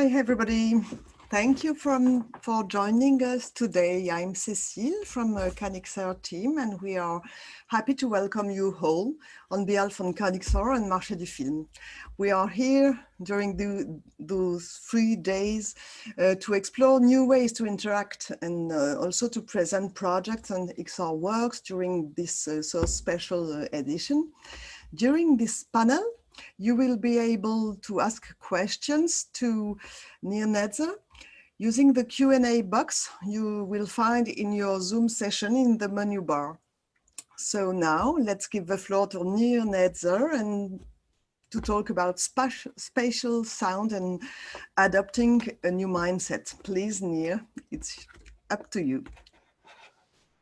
Hi, everybody. Thank you for joining us today. I'm Cécile from the Netzer team, and we are happy to welcome you all on behalf of Netzer and Marché du Film. We are here during those 3 days to explore new ways to interact and also to present projects and XR works during this so special edition. During this panel, you will be able to ask questions to Netzer using the Q&A box you will find in your Zoom session in the menu bar. So now let's give the floor to Netzer and to talk about spatial sound and adopting a new mindset. Please, Nir, it's up to you.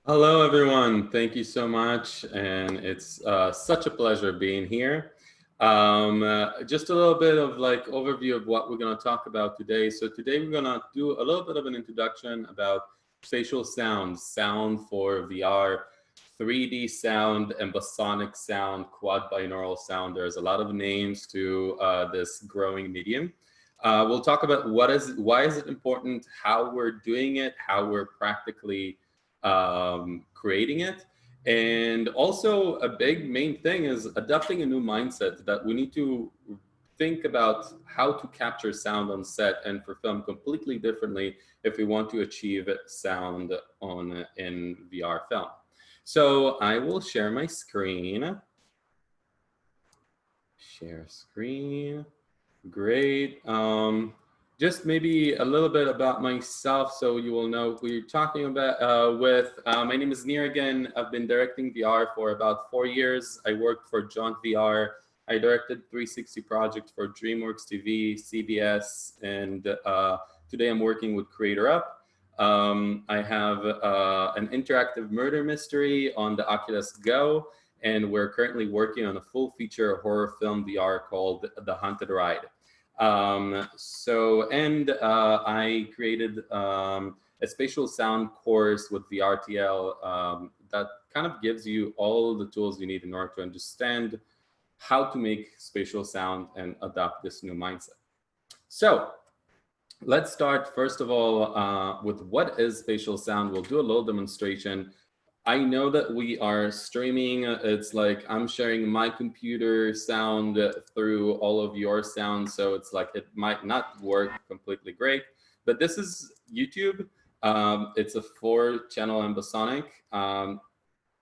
Hello, everyone. Thank you so much. And it's such a pleasure being here. Just a little bit of overview of what we're going to talk about today. So today we're going to do a little bit of an introduction about spatial sound, sound for VR, 3D sound, ambisonic sound, quad binaural sound. There's a lot of names to this growing medium. We'll talk about why is it important, how we're doing it, how we're practically creating it. And also a big main thing is adopting a new mindset that we need to think about how to capture sound on set and for film completely differently if we want to achieve sound in VR film. So I will share my screen. Share screen. Great. Just maybe a little bit about myself so you will know who you're talking about with. My name is Nir again. I've been directing VR for about 4 years. I worked for Jaunt VR. I directed 360 projects for DreamWorks TV, CBS, and today I'm working with Creator Up. I have an interactive murder mystery on the Oculus Go, and we're currently working on a full feature horror film VR called The Haunted Ride. I created a spatial sound course with VRTL that kind of gives you all the tools you need in order to understand how to make spatial sound and adopt this new mindset. So let's start first of all with what is spatial sound. We'll do a little demonstration. I know that we are streaming. It's like I'm sharing my computer sound through all of your sound. So it's like it might not work completely great, but this is YouTube. It's a 4-channel ambisonic.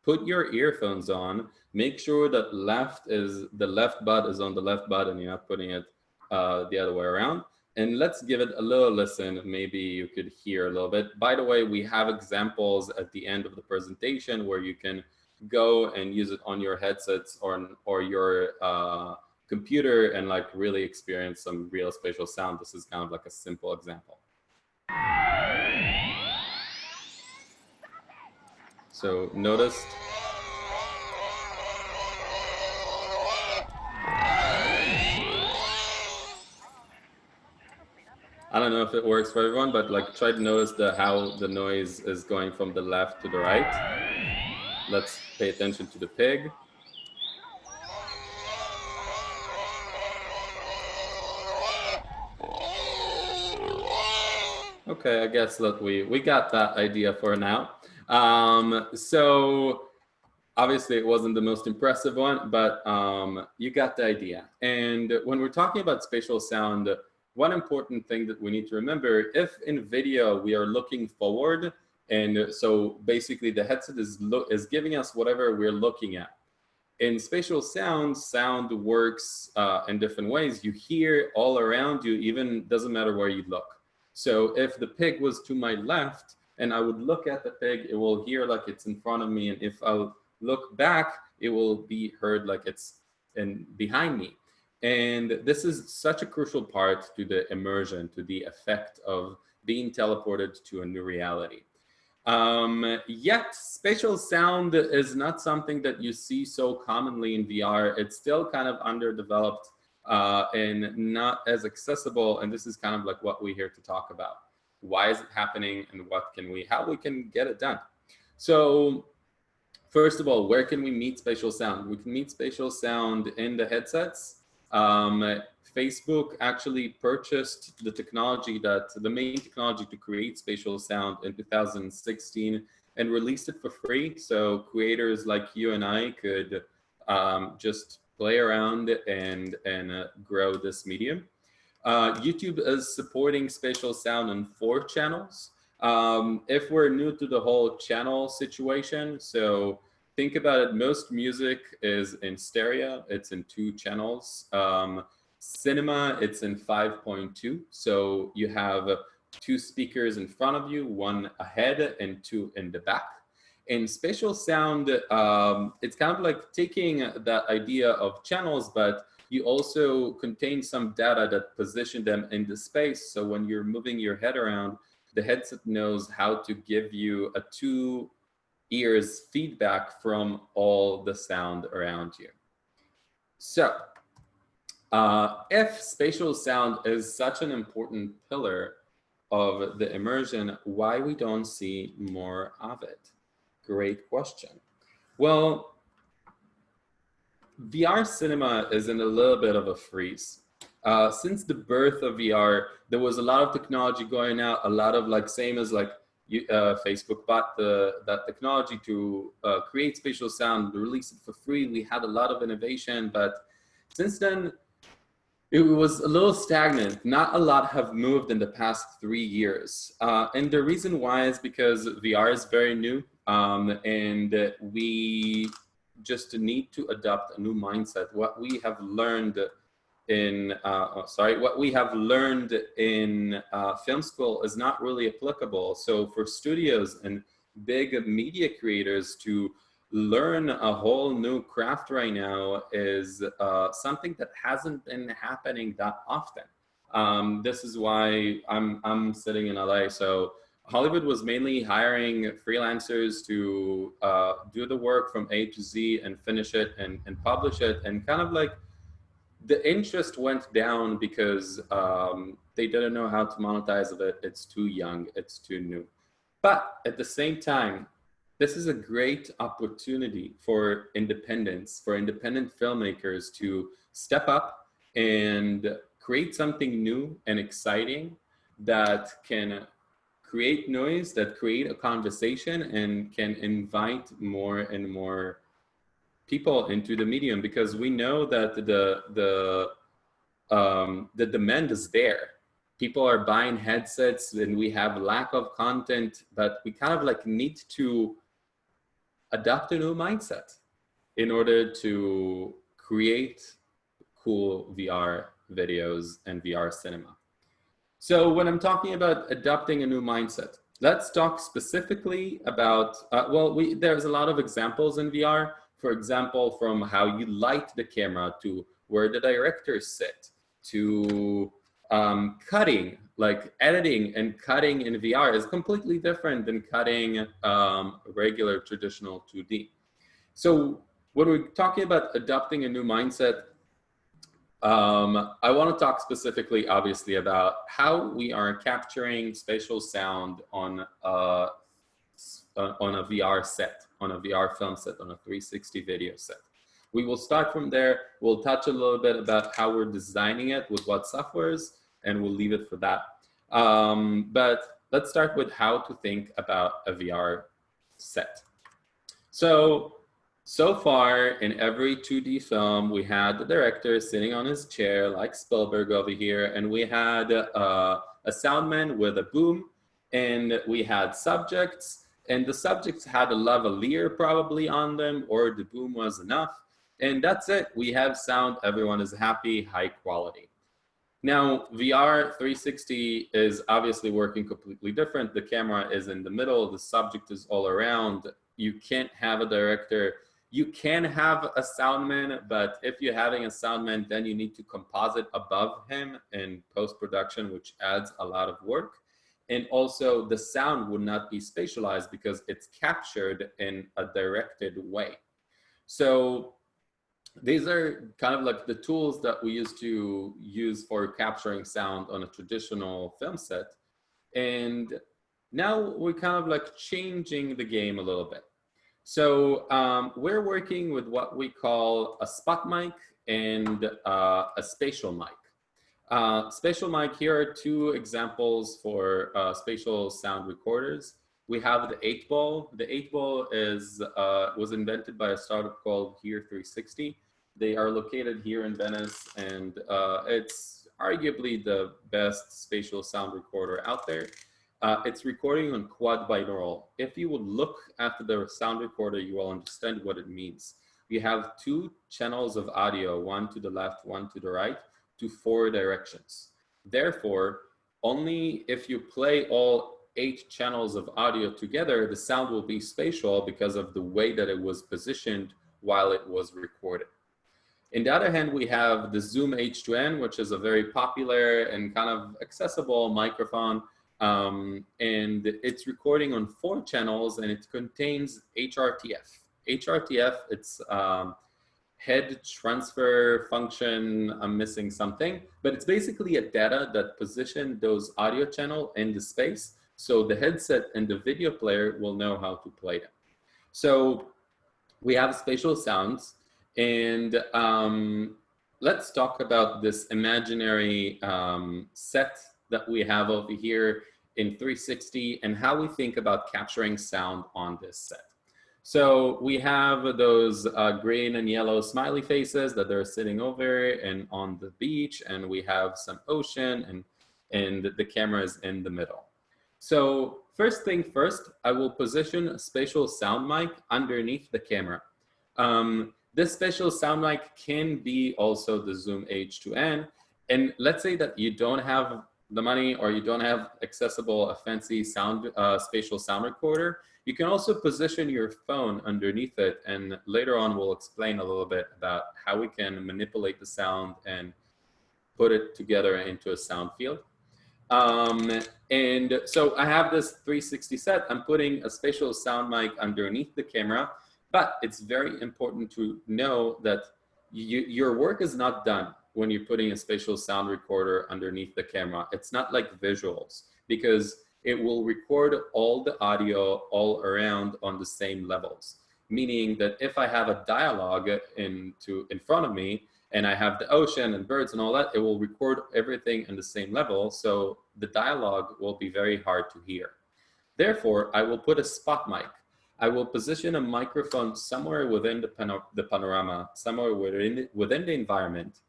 Put your earphones on. Make sure that the left bud is on the left bud and you're not putting it the other way around. And let's give it a little listen. Maybe you could hear a little bit. By the way, we have examples at the end of the presentation where you can go and use it on your headsets or your computer and like really experience some real spatial sound. This is kind of like a simple example. So noticed. I don't know if it works for everyone, but like try to notice how the noise is going from the left to the right. Let's pay attention to the pig. Okay, I guess that we got that idea for now. So obviously it wasn't the most impressive one, but you got the idea. And when we're talking about spatial sound, one important thing that we need to remember, if in video we are looking forward, and so basically the headset is giving us whatever we're looking at. In spatial sound, sound works in different ways. You hear all around you, even doesn't matter where you look. So if the pig was to my left and I would look at the pig, it will hear like it's in front of me. And if I'll look back, it will be heard like it's behind me. And this is such a crucial part to the immersion, to the effect of being teleported to a new reality. Yet spatial sound is not something that you see so commonly in VR. It's still kind of underdeveloped and not as accessible. And this is kind of like what we're here to talk about. Why is it happening and how we can get it done? So first of all, where can we meet spatial sound? We can meet spatial sound in the headsets. Facebook actually purchased the technology the main technology to create spatial sound in 2016 and released it for free. So creators like you and I could just play around and grow this medium. YouTube is supporting spatial sound on 4 channels. If we're new to the whole channel situation, so think about it, most music is in stereo, it's in 2 channels. Cinema, it's in 5.2. So you have 2 speakers in front of you, 1 ahead and 2 in the back. In spatial sound, it's kind of like taking that idea of channels, but you also contain some data that position them in the space. So when you're moving your head around, the headset knows how to give you a 2 ears feedback from all the sound around you. So if spatial sound is such an important pillar of the immersion, why we don't see more of it? Great question. Well, VR cinema is in a little bit of a freeze. Since the birth of VR, there was a lot of technology going out, a lot of like, same as like Facebook bought that technology to create spatial sound, release it for free. We had a lot of innovation, but since then, it was a little stagnant. Not a lot have moved in the past 3 years. And the reason why is because VR is very new, and we just need to adopt a new mindset. What we have learned in film school is not really applicable. So for studios and big media creators to learn a whole new craft right now is something that hasn't been happening that often. This is why I'm sitting in LA. So Hollywood was mainly hiring freelancers to do the work from A to Z and finish it and publish it, and kind of like the interest went down because they didn't know how to monetize it. It's too young, it's too new. But at the same time, this is a great opportunity for independent filmmakers to step up and create something new and exciting that can create noise, that create a conversation, and can invite more and more people into the medium, because we know that the demand is there. People are buying headsets and we have lack of content, but we kind of like need to adopt a new mindset in order to create cool VR videos and VR cinema. So when I'm talking about adopting a new mindset, let's talk specifically about, there's a lot of examples in VR. For example, from how you light the camera to where the directors sit, to cutting, like editing and cutting in VR is completely different than cutting regular traditional 2D. So when we're talking about adopting a new mindset, I want to talk specifically, obviously, about how we are capturing spatial sound on a VR set, on a VR film set, on a 360 video set. We will start from there. We'll touch a little bit about how we're designing it, with what softwares, and we'll leave it for that. But let's start with how to think about a VR set. So far, in every 2D film, we had the director sitting on his chair, like Spielberg over here, and we had a soundman with a boom, and we had subjects, and the subjects had a lavalier probably on them, or the boom was enough, and that's it. We have sound, everyone is happy, high quality. Now, VR 360 is obviously working completely different. The camera is in the middle, the subject is all around. You can't have a director. You can have a soundman, but if you're having a soundman, then you need to composite above him in post-production, which adds a lot of work. And also the sound would not be spatialized because it's captured in a directed way. So these are kind of like the tools that we used to use for capturing sound on a traditional film set. And now we're kind of like changing the game a little bit. So we're working with what we call a spot mic and a spatial mic. Spatial mic, here are two examples for spatial sound recorders. We have the 8-ball. The 8-ball was invented by a startup called Here 360. They are located here in Venice, and it's arguably the best spatial sound recorder out there. It's recording on quad binaural. If you would look at the sound recorder, you will understand what it means. You have two channels of audio, one to the left, one to the right, to 4 directions. Therefore, only if you play all 8 channels of audio together, the sound will be spatial because of the way that it was positioned while it was recorded. On the other hand, we have the Zoom H2N, which is a very popular and kind of accessible microphone. And it's recording on 4 channels, and it contains HRTF. HRTF, it's head transfer function. I'm missing something, but it's basically a data that positions those audio channel in the space, so the headset and the video player will know how to play them. So we have spatial sounds, and let's talk about this imaginary set that we have over here in 360 and how we think about capturing sound on this set. So we have those green and yellow smiley faces that they're sitting over and on the beach, and we have some ocean, and the camera is in the middle. So first thing first, I will position a spatial sound mic underneath the camera. This spatial sound mic can be also the Zoom H2N. And let's say that you don't have the money or you don't have accessible a fancy sound spatial sound recorder. You can also position your phone underneath it, and later on we'll explain a little bit about how we can manipulate the sound and put it together into a sound field. And so I have this 360 set. I'm putting a spatial sound mic underneath the camera, but it's very important to know that your work is not done when you're putting a spatial sound recorder underneath the camera. It's not like visuals, because it will record all the audio all around on the same levels. Meaning that if I have a dialogue in front of me, and I have the ocean and birds and all that, it will record everything in the same level. So the dialogue will be very hard to hear. Therefore, I will put a spot mic. I will position a microphone somewhere within the panorama, somewhere within the environment,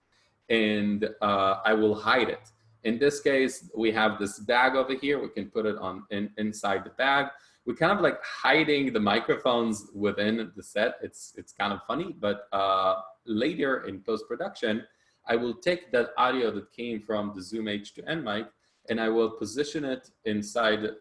and I will hide it. In this case, we have this bag over here. We can put it inside the bag. We're kind of like hiding the microphones within the set. It's kind of funny, but later in post-production, I will take that audio that came from the Zoom H2N mic, and I will position it inside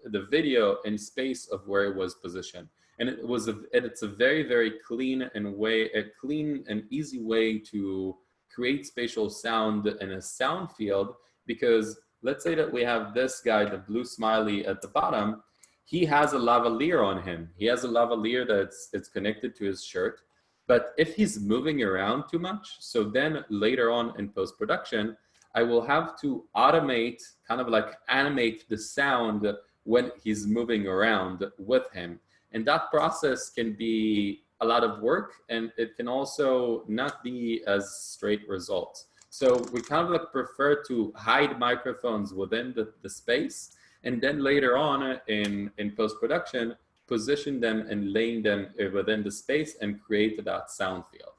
the video in space of where it was positioned. And it's a very, very clean and easy way to create spatial sound in a sound field, because let's say that we have this guy, the blue smiley at the bottom. He has a lavalier on him. He has a lavalier it's connected to his shirt. But if he's moving around too much, so then later on in post-production, I will have to automate, kind of like animate the sound when he's moving around with him. And that process can be a lot of work, and it can also not be as straight results. So we kind of like prefer to hide microphones within the space, and then later on in post-production, position them and laying them within the space and create that sound field.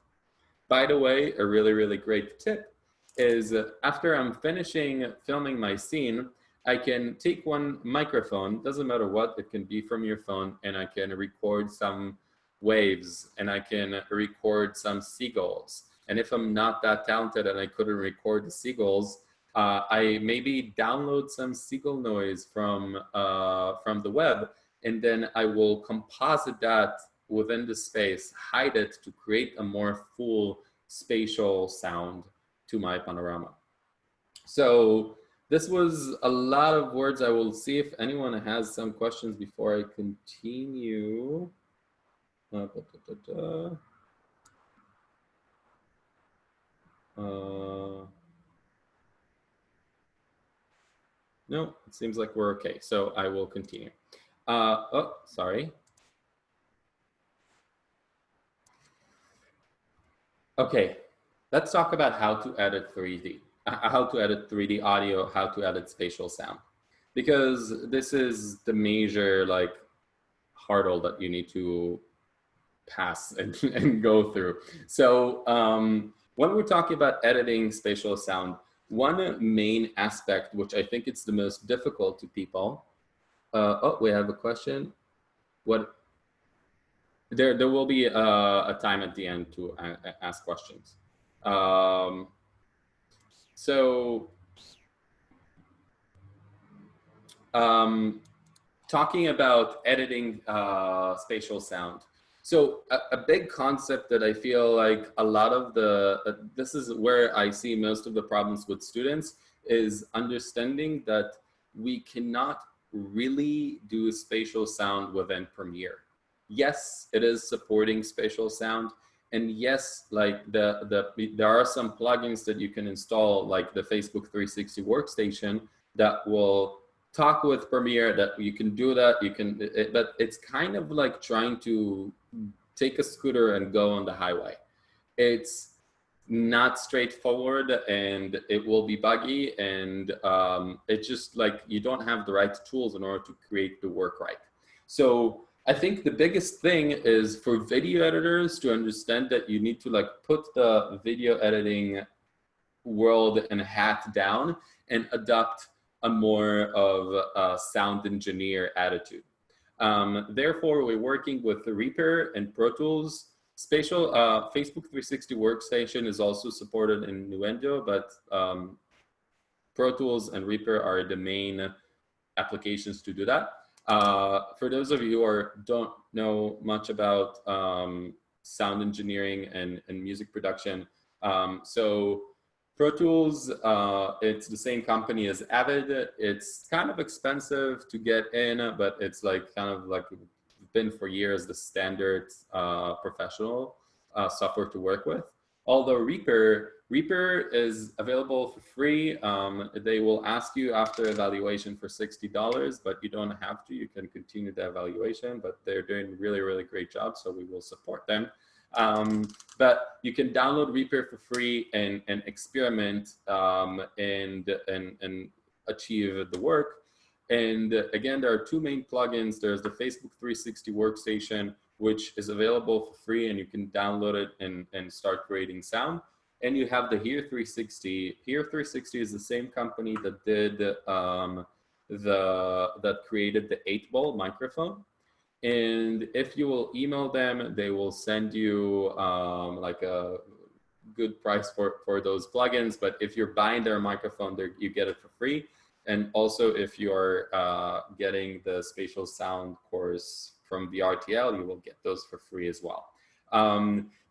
By the way, a really, really great tip is after I'm finishing filming my scene, I can take one microphone, doesn't matter what, it can be from your phone, and I can record some waves, and I can record some seagulls. And if I'm not that talented and I couldn't record the seagulls, I maybe download some seagull noise from the web, and then I will composite that within the space, hide it to create a more full spatial sound to my panorama. So this was a lot of words. I will see if anyone has some questions before I continue. No, it seems like we're okay. So I will continue. Oh, sorry. Okay, let's talk about how to edit 3D. how to edit 3D audio, how to edit spatial sound, because this is the major like hurdle that you need to pass and go through. So when we're talking about editing spatial sound, one main aspect, which I think it's the most difficult to people. Oh, we have a question. What? There will be a time at the end to ask questions. So talking about editing spatial sound. So a big concept that I feel like a lot of this is where I see most of the problems with students, is understanding that we cannot really do spatial sound within Premiere. Yes, it is supporting spatial sound. And yes, like there are some plugins that you can install, like the Facebook 360 workstation, that will talk with Premiere, that you can do that. You can, but it's kind of like trying to take a scooter and go on the highway. It's not straightforward, and it will be buggy, and it's just like you don't have the right tools in order to create the work right. So I think the biggest thing is for video editors to understand that you need to like put the video editing world and hat down and adopt a more of a sound engineer attitude. Therefore, we're working with Reaper and Pro Tools. Spatial Facebook 360 workstation is also supported in Nuendo, but Pro Tools and Reaper are the main applications to do that. For those of you who don't know much about sound engineering and music production, so Pro Tools, it's the same company as Avid. It's kind of expensive to get in, but it's like kind of like been for years the standard professional software to work with. Although Reaper is available for free. They will ask you after evaluation for $60, but you don't have to. You can continue the evaluation, but they're doing really, really great job, so we will support them. But you can download Reaper for free and experiment and achieve the work. And again, there are two main plugins. There's the Facebook 360 workstation, which is available for free, and you can download it and start creating sound. And you have the Here 360. Here 360 is the same company that did that created the 8-ball microphone. And if you will email them, they will send you like a good price for those plugins. But if you're buying their microphone, you get it for free. And also, if you're getting the spatial sound course from the RTL, you will get those for free as well.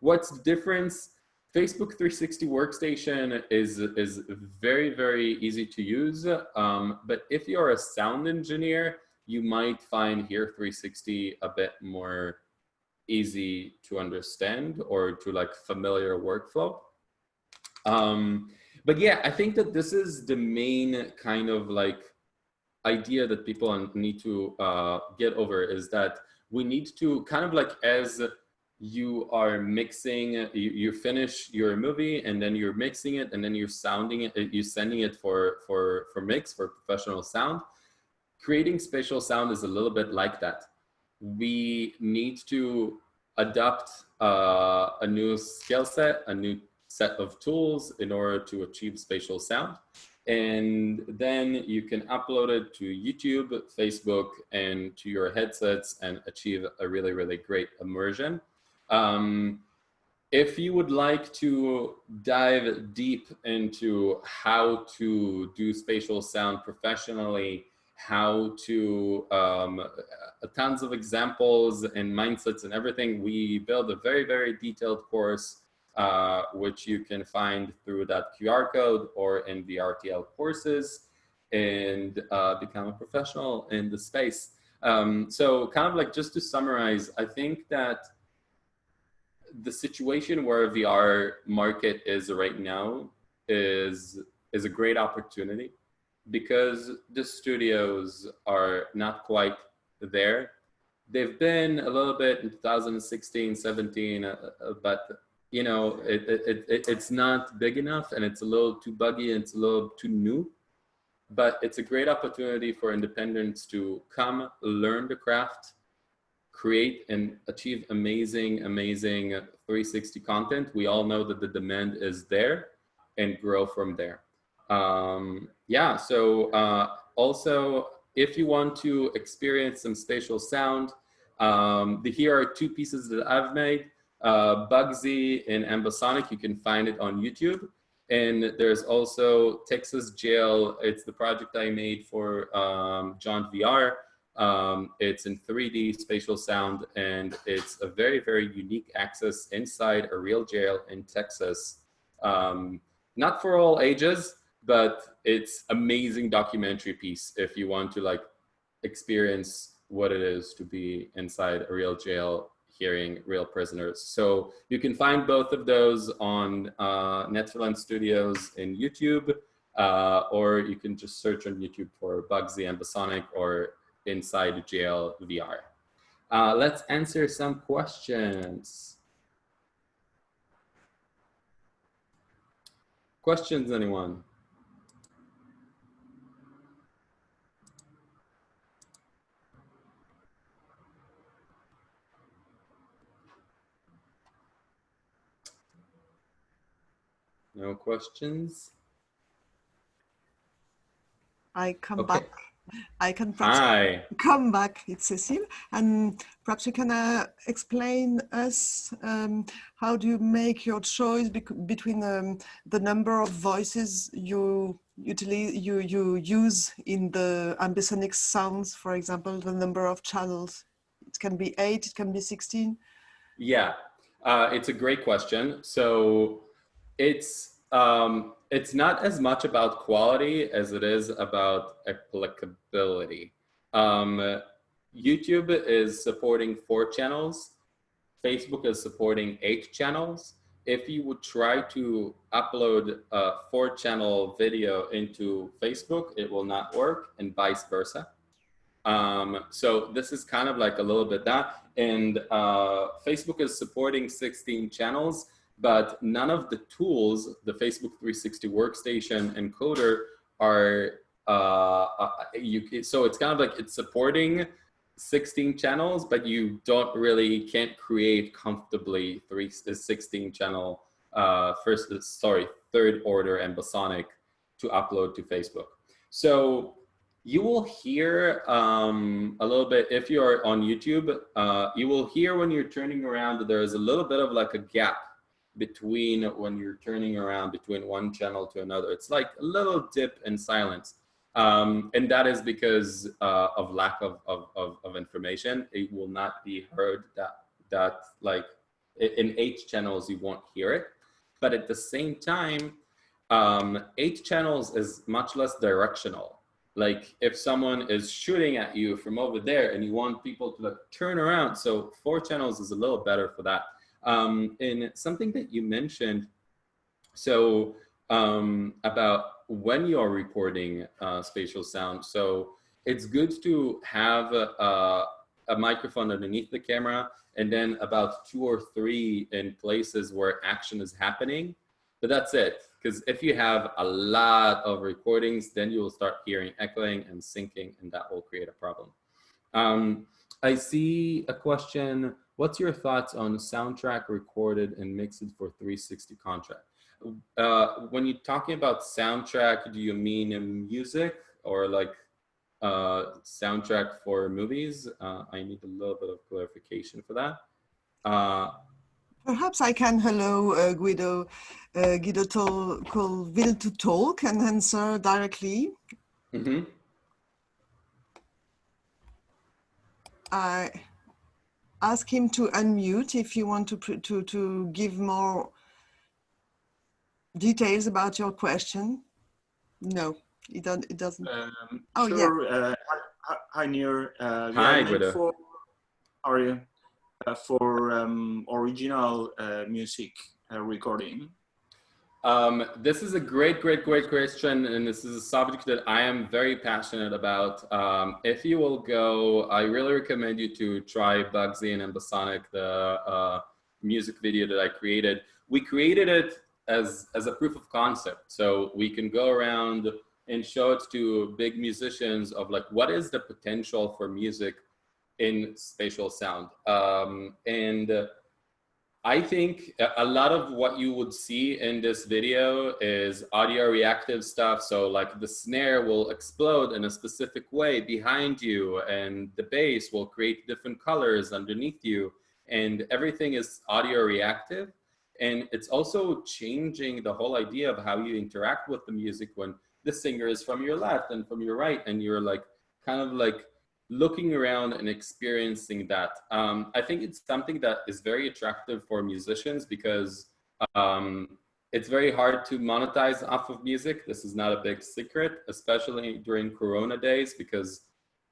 What's the difference? Facebook 360 workstation is very, very easy to use. But if you're a sound engineer, you might find Here 360 a bit more easy to understand or to like familiar workflow. But yeah, I think that this is the main kind of like idea that people need to get over, is that we need to kind of like, as you are mixing, you finish your movie and then you're mixing it and then you're sounding it, you're sending it for mix, for professional sound. Creating spatial sound is a little bit like that. We need to adopt a new skill set, a new set of tools in order to achieve spatial sound. And then you can upload it to YouTube, Facebook, and to your headsets and achieve a really, really great immersion. If you would like to dive deep into how to do spatial sound professionally, how to tons of examples and mindsets and everything, we build a very, very detailed course which you can find through that QR code or in the RTL courses, and become a professional in the space. So kind of like, just to summarize, I think that the situation where VR market is right now is a great opportunity, because the studios are not quite there. They've been a little bit in 2016, 17, but you know, it's not big enough, and it's a little too buggy, and it's a little too new. But it's a great opportunity for independents to come learn the craft, create and achieve amazing 360 content. We all know that the demand is there, and grow from there. Yeah, so also, if you want to experience some spatial sound, here are two pieces that I've made. Bugsy and Ambasonic, you can find it on YouTube. And there's also Texas Jail. It's the project I made for John VR. It's in 3D spatial sound, and it's a very unique access inside a real jail in Texas. Not for all ages, but it's amazing documentary piece if you want to like experience what it is to be inside a real jail, hearing real prisoners. So you can find both of those on Netzerland Studios in YouTube, or you can just search on YouTube for Bugsy and Ambasonic or Inside Jail VR. Let's answer some questions. Questions, anyone? No questions? I come Okay. back. I can perhaps come back. It's Cecile, and perhaps you can explain us how do you make your choice between the number of voices you use in the ambisonic sounds, for example, the number of channels. It can be 8, it can be 16. Yeah, it's a great question. So it's not as much about quality as it is about applicability. YouTube is supporting 4 channels. Facebook is supporting 8 channels. If you would try to upload a 4-channel video into Facebook, it will not work, and vice versa. So this is kind of like a little bit that, and Facebook is supporting 16 channels, but none of the tools, the Facebook 360 workstation encoder, are so it's kind of like it's supporting 16 channels, but you can't create comfortably 16 channel third order ambasonic to upload to Facebook. So you will hear a little bit, if you're on YouTube, you will hear when you're turning around that there is a little bit of like a gap between when you're turning around between one channel to another. It's like a little dip in silence. And that is because of lack of information. It will not be heard that like in 8 channels, you won't hear it. But at the same time, 8 channels is much less directional. Like if someone is shooting at you from over there and you want people to like turn around, so 4 channels is a little better for that. And something that you mentioned, so about when you're recording spatial sound, so it's good to have a microphone underneath the camera, and then about 2 or 3 in places where action is happening. But that's it, because if you have a lot of recordings, then you will start hearing echoing and syncing, and that will create a problem. I see a question. What's your thoughts on soundtrack recorded and mixed for 360 contract? When you're talking about soundtrack, do you mean music or like soundtrack for movies? I need a little bit of clarification for that. Perhaps I can Guido Colville to talk and answer directly. Mm-hmm. I ask him to unmute if you want to give more details about your question. No, it doesn't. Oh, sure. Yeah. Hi, Nir. Hi, Guido. How are you? For original music recording. This is a great question, and this is a subject that I am very passionate about. If you will go, I really recommend you to try Bugsy and Ambasonic, the music video that I created. we created it as a proof of concept. So we can go around and show it to big musicians of like, what is the potential for music in spatial sound? I think a lot of what you would see in this video is audio reactive stuff. So like the snare will explode in a specific way behind you, and the bass will create different colors underneath you, and everything is audio reactive. And it's also changing the whole idea of how you interact with the music when the singer is from your left and from your right, and you're like kind of like looking around and experiencing that. I think it's something that is very attractive for musicians because it's very hard to monetize off of music. This is not a big secret, especially during Corona days, because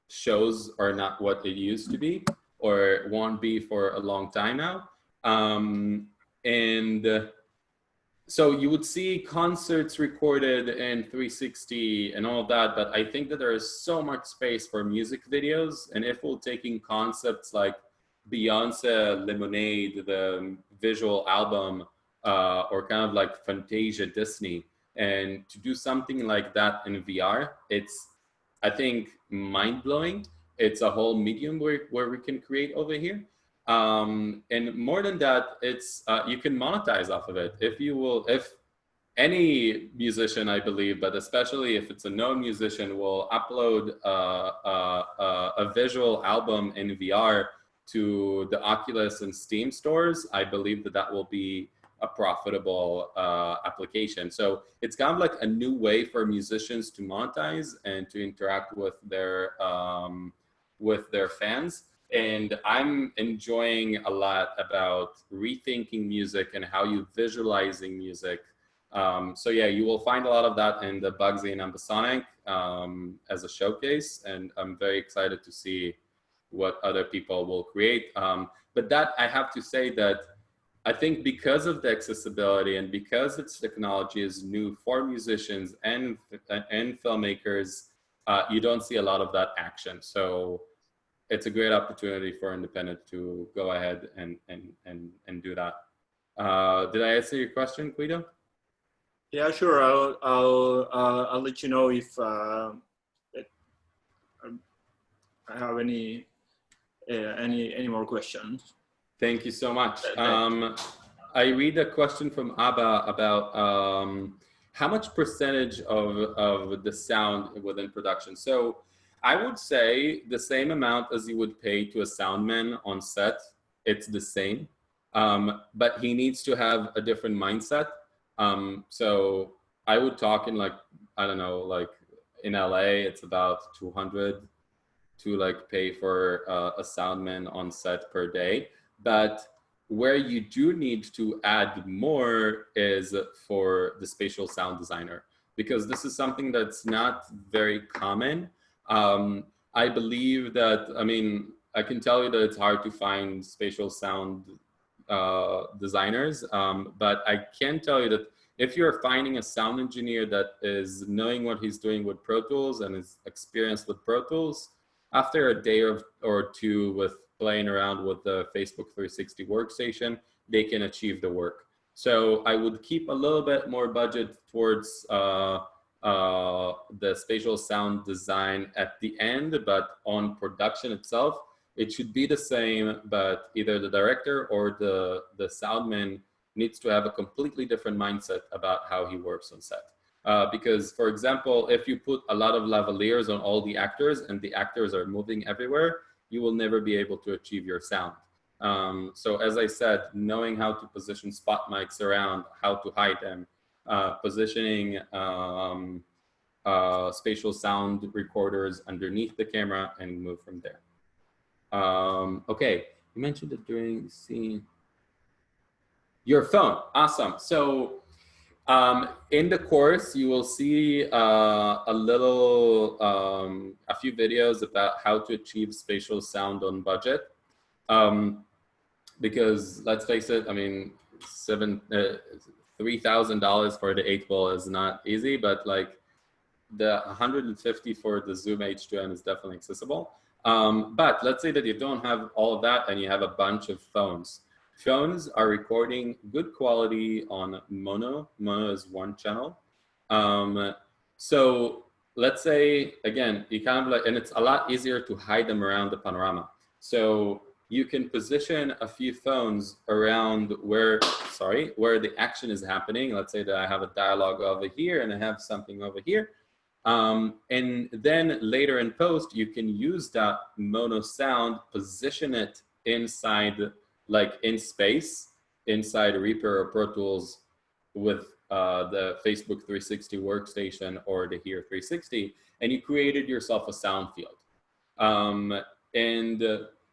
shows are not what they used to be or won't be for a long time now. So you would see concerts recorded in 360 and all of that, but I think that there is so much space for music videos. And if we're taking concepts like Beyonce Lemonade, the visual album, or kind of like Fantasia Disney, and to do something like that in VR, it's, I think, mind-blowing. It's a whole medium where we can create over here. And more than that, it's you can monetize off of it. If any musician, I believe, but especially if it's a known musician, will upload a visual album in VR to the Oculus and Steam stores, I believe that that will be a profitable application. So it's kind of like a new way for musicians to monetize and to interact with their fans. And I'm enjoying a lot about rethinking music and how you visualizing music. So yeah, you will find a lot of that in the Bugsy and Ambasonic as a showcase. And I'm very excited to see what other people will create. But that, I have to say that I think because of the accessibility and because its technology is new for musicians and filmmakers, you don't see a lot of that action. So it's a great opportunity for independent to go ahead and do that. Did I answer your question, Guido? Yeah, sure. I'll let you know if I have any more questions. Thank you so much. I read a question from Abba about how much percentage of the sound within production. So I would say the same amount as you would pay to a soundman on set. It's the same, but he needs to have a different mindset. So I would talk in like, I don't know, like in LA, it's about 200 to like pay for a soundman on set per day. But where you do need to add more is for the spatial sound designer, because this is something that's not very common. I believe that, I mean, I can tell you that it's hard to find spatial sound designers, but I can tell you that if you're finding a sound engineer that is knowing what he's doing with Pro Tools and is experienced with Pro Tools, after a day or two with playing around with the Facebook 360 workstation, they can achieve the work. So I would keep a little bit more budget towards the spatial sound design at the end, but on production itself, it should be the same, but either the director or the soundman needs to have a completely different mindset about how he works on set. Because, for example, if you put a lot of lavaliers on all the actors and the actors are moving everywhere, you will never be able to achieve your sound. So as I said, knowing how to position spot mics around, how to hide them, positioning spatial sound recorders underneath the camera and move from there. Okay, you mentioned it during the scene. Your phone, awesome. So in the course, you will see a few videos about how to achieve spatial sound on budget. Because let's face it, I mean, $3,000 for the 8-ball is not easy, but like the 150 for the Zoom H2n is definitely accessible. But let's say that you don't have all of that and you have a bunch of phones. phones are recording good quality on mono. Mono is one channel. So let's say, again, you kind of like, and it's a lot easier to hide them around the panorama. So you can position a few phones around where the action is happening. Let's say that I have a dialogue over here and I have something over here. And then later in post, you can use that mono sound, position it inside, like in space, inside Reaper or Pro Tools with the Facebook 360 workstation or the Here 360, and you created yourself a sound field.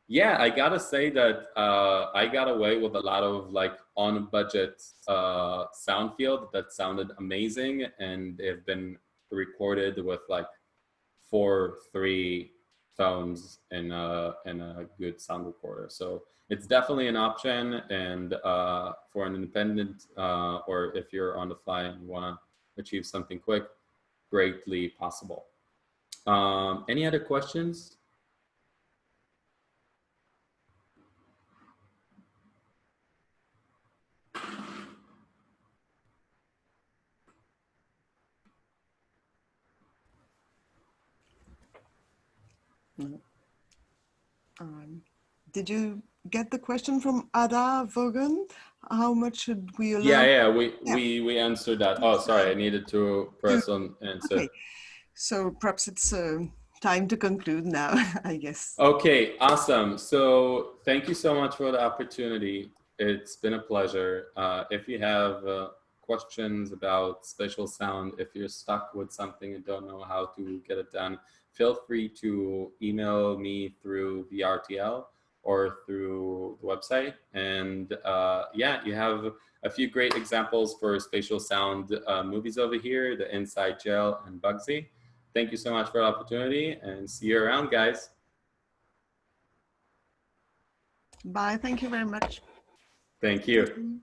Yeah, I gotta say that I got away with a lot of like on budget sound field that sounded amazing, and they've been recorded with like 3 phones in a good sound recorder. So it's definitely an option, and for an independent or if you're on the fly and you want to achieve something quick, greatly possible. Any other questions? No. Did you get the question from Ada Vogan? How much should we learn? Yeah, we answered that. Oh, sorry, I needed to press on answer. Okay, so perhaps it's time to conclude now, I guess. Okay, awesome. So thank you so much for the opportunity. It's been a pleasure. If you have questions about spatial sound, if you're stuck with something and don't know how to get it done, feel free to email me through VRTL or through the website. And yeah, you have a few great examples for spatial sound movies over here, the Inside Gel and Bugsy. Thank you so much for the opportunity, and see you around, guys. Bye. Thank you very much. Thank you.